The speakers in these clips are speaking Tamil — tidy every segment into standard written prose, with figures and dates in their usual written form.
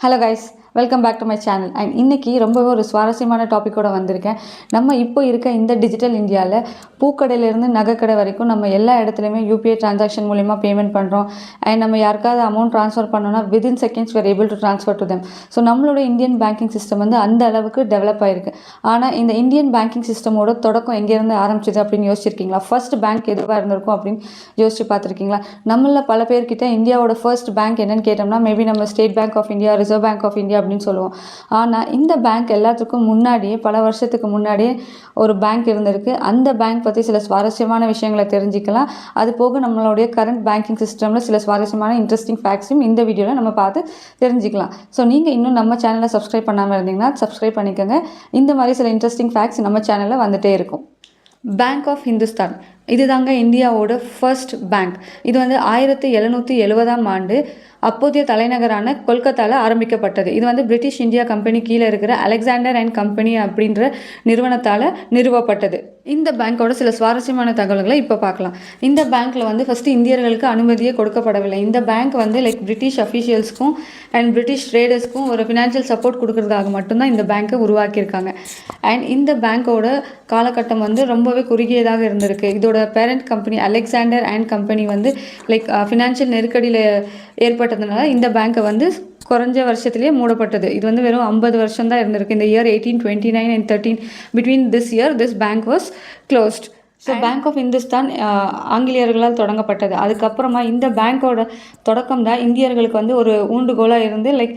Hello guys, welcome back to my channel. And இன்றைக்கி ரொம்பவே ஒரு சுவாரஸ்யமான டாப்பிக்கோடு வந்திருக்கேன். நம்ம இப்போ இருக்க இந்த டிஜிட்டல் இந்தியாவில் பூக்கடையிலேருந்து நகைக்கடை வரைக்கும் நம்ம எல்லா இடத்துலையுமே யூபிஐ டிரான்சாக்ஷன் மூலிமா பேமெண்ட் பண்ணுறோம். அண்ட் நம்ம யாருக்காவது அமௌண்ட் ட்ரான்ஸ்ஃபர் பண்ணோன்னா within seconds were able to transfer to them. So நம்மளோட இந்தியன் பேங்கிங் சிஸ்டம் வந்து அந்த அளவுக்கு டெவலப் ஆகிருக்கு. ஆனால் இந்த இந்தியன் பேங்கிங் சிஸ்டமோட தொடக்கம் எங்கேருந்து ஆரம்பிச்சிது அப்படின்னு யோசிச்சிருக்கீங்களா? ஃபர்ஸ்ட் பேங்க் எதுவாக இருந்திருக்கும் அப்படின்னு யோசிச்சு பார்த்துருக்கீங்களா? நம்மள பல பேர்கிட்ட இந்தியாவோட ஃபர்ஸ்ட் பேங்க் என்னன்னு கேட்டோம்னா மேபி நம்ம State Bank of India, Reserve Bank of India அப்படின்னு சொல்லுவோம். ஆனால் இந்த பேங்க் எல்லாத்துக்கும் முன்னாடியே பல வருஷத்துக்கு முன்னாடியே ஒரு பேங்க் இருந்திருக்கு. அந்த பேங்க் பற்றி சில சுவாரஸ்யமான விஷயங்களை தெரிஞ்சுக்கலாம். அது போக நம்மளுடைய கரண்ட் பேங்கிங் சிஸ்டமில் சில சுவாரஸ்யமான இன்ட்ரெஸ்டிங் ஃபேக்ட்ஸும் இந்த வீடியோவில் நம்ம பார்த்து தெரிஞ்சுக்கலாம். ஸோ நீங்கள் இன்னும் நம்ம சேனலை சப்ஸ்கிரைப் பண்ணாமல் இருந்தீங்கன்னா சப்ஸ்கிரைப் பண்ணிக்கோங்க. இந்த மாதிரி சில இன்ட்ரெஸ்டிங் ஃபேக்ட்ஸ் நம்ம சேனலில் வந்துகிட்டே இருக்கும். பேங்க் ஆஃப் ஹிந்துஸ்தான் இது தாங்க இந்தியாவோட ஃபர்ஸ்ட் பேங்க். இது வந்து 1770ஆம் ஆண்டு அப்போதைய தலைநகரான கொல்கத்தாவில் ஆரம்பிக்கப்பட்டது. இது வந்து பிரிட்டிஷ் இந்தியா கம்பெனி கீழே இருக்கிற அலெக்சாண்டர் அண்ட் கம்பெனி அப்படின்ற நிறுவனத்தால் நிறுவப்பட்டது. இந்த பேங்க்கோட சில சுவாரஸ்யமான தகவல்களை இப்போ பார்க்கலாம். இந்த பேங்க்கில் வந்து ஃபஸ்ட்டு இந்தியர்களுக்கு அனுமதியே கொடுக்கப்படவில்லை. இந்த பேங்க் வந்து லைக் பிரிட்டிஷ் அஃபீஷியல்ஸ்க்கும் அண்ட் பிரிட்டிஷ் ட்ரேடர்ஸ்க்கும் ஒரு ஃபினான்ஷியல் சப்போர்ட் கொடுக்கறதுக்காக மட்டும்தான் இந்த பேங்க்கை உருவாக்கியிருக்காங்க. அண்ட் இந்த பேங்க்கோட காலகட்டம் வந்து ரொம்பவே குறுகியதாக இருந்திருக்கு. இதோட parent company Alexander and company வந்து லைக் ஃபினான்ஷியல் நெருக்கடியில் ஏற்பட்டதுனால இந்த பேங்க்கை வந்து குறைஞ்ச வருஷத்துலேயே மூடப்பட்டது. இது வந்து வெறும் 50 வருஷம் தான் இருந்திருக்கு. இந்த year 1829 and 13 between this year this bank was closed. So bank of Hindustan ஆங்கிலேயர்களால் தொடங்கப்பட்டது. அதுக்கப்புறமா இந்த பேங்க்கோட தொடக்கம் தான் இந்தியர்களுக்கு வந்து ஒரு ஊண்டுகோலாக இருந்து லைக்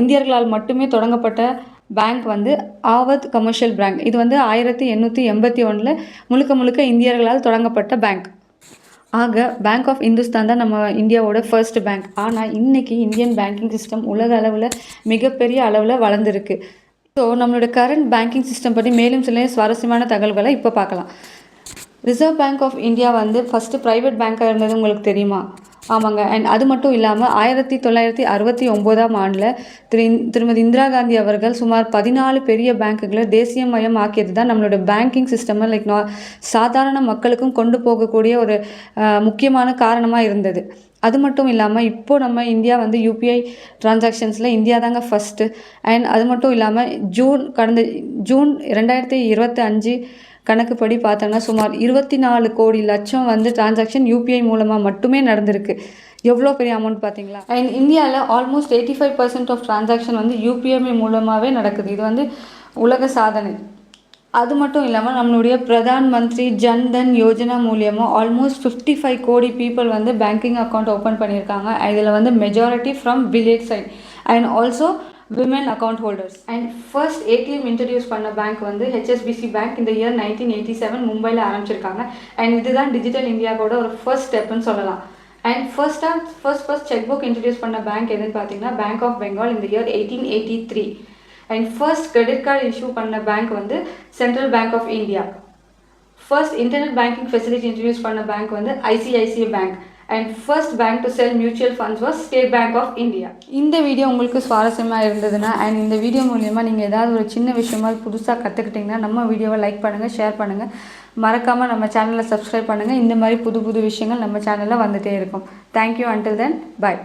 இந்தியர்களால் மட்டுமே தொடங்கப்பட்ட பேங்க் வந்து ஆவத் கமர்ஷியல் பேங்க். இது வந்து 1881 முழுக்க இந்தியர்களால் தொடங்கப்பட்ட பேங்க். ஆக பேங்க் ஆஃப் ஹிந்துஸ்தான் தான் நம்ம இந்தியாவோட ஃபர்ஸ்ட் பேங்க். ஆனால் இன்றைக்கி இந்தியன் பேங்கிங் சிஸ்டம் உலக அளவில் மிகப்பெரிய அளவில் வளர்ந்துருக்கு. ஸோ நம்மளோட கரண்ட் பேங்கிங் சிஸ்டம் பற்றி மேலும் சில சுவாரஸ்யமான தகவல்களை இப்போ பார்க்கலாம். ரிசர்வ் பேங்க் ஆஃப் இந்தியா வந்து ஃபஸ்ட்டு ப்ரைவேட் பேங்காக இருந்தது உங்களுக்கு தெரியுமா? ஆமாங்க. அண்ட் அது மட்டும் இல்லாமல் 1969ஆம் ஆண்டில் திருமதி இந்திரா காந்தி அவர்கள் சுமார் 14 பெரிய பேங்க்குகளை தேசியமயம் ஆக்கியது தான் நம்மளோட பேங்கிங் சிஸ்டமை லைக் சாதாரண மக்களுக்கும் கொண்டு போகக்கூடிய ஒரு முக்கியமான காரணமாக இருந்தது. அது மட்டும் இல்லாமல் இப்போது நம்ம இந்தியா வந்து யூபிஐ டிரான்சாக்ஷன்ஸில் இந்தியா தாங்க ஃபஸ்ட்டு. அண்ட் அது மட்டும் இல்லாமல் கடந்த ஜூன் 2025 கணக்குப்படி பார்த்தோன்னா சுமார் 24 கோடி லட்சம் வந்து டிரான்சாக்ஷன் யூபிஐ மூலமாக மட்டுமே நடந்திருக்கு. எவ்வளோ பெரிய அமௌண்ட் பார்த்தீங்களா? அண்ட் இந்தியாவில் ஆல்மோஸ்ட் 85% ஆஃப் டிரான்சாக்ஷன் வந்து யூபிஐ மூலமாகவே நடக்குது. இது வந்து உலக சாதனை. அது மட்டும் இல்லாமல் நம்மளுடைய பிரதான் மந்திரி ஜன்தன் யோஜனா மூலியமாக ஆல்மோஸ்ட் 55 கோடி பீப்புள் வந்து பேங்கிங் அக்கௌண்ட் ஓப்பன் பண்ணியிருக்காங்க. இதில் வந்து majority from village side and also women account holders. And first ATM introduce பண்ண பேங்க் வந்து ஹெச்எஸ்பிசி பேங்க் இந்த இயர் 1987 மும்பையில் ஆரம்பிச்சிருக்காங்க. அண்ட் இதுதான் டிஜிட்டல் இந்தியாவோட ஒரு ஃபர்ஸ்ட் ஸ்டெப்னு சொல்லலாம். And first cheque book introduce பண்ண பேங்க் எதுன்னு பார்த்தீங்கன்னா பேங்க் ஆஃப் பெங்கால் இந்த year 1883. And first credit card issue பண்ண பேங்க் வந்து Central Bank of India. First internet banking facility introduce பண்ண பேங்க் வந்து ICICI bank. And first bank to sell mutual funds was State Bank of India. இந்த வீடியோ உங்களுக்கு சுவாரஸ்யமாக இருந்ததுன்னா அண்ட் இந்த வீடியோ மூலமா நீங்கள் ஏதாவது ஒரு சின்ன விஷயமா புதுசாக கற்றுக்கிட்டிங்கன்னா நம்ம வீடியோவை லைக் பண்ணுங்கள், ஷேர் பண்ணுங்கள், மறக்காமல் நம்ம சேனலை சப்ஸ்கிரைப் பண்ணுங்கள். இந்த மாதிரி புது விஷயங்கள் நம்ம சேனலில் வந்துகிட்டே இருக்கும். தேங்க்யூ. Until then by.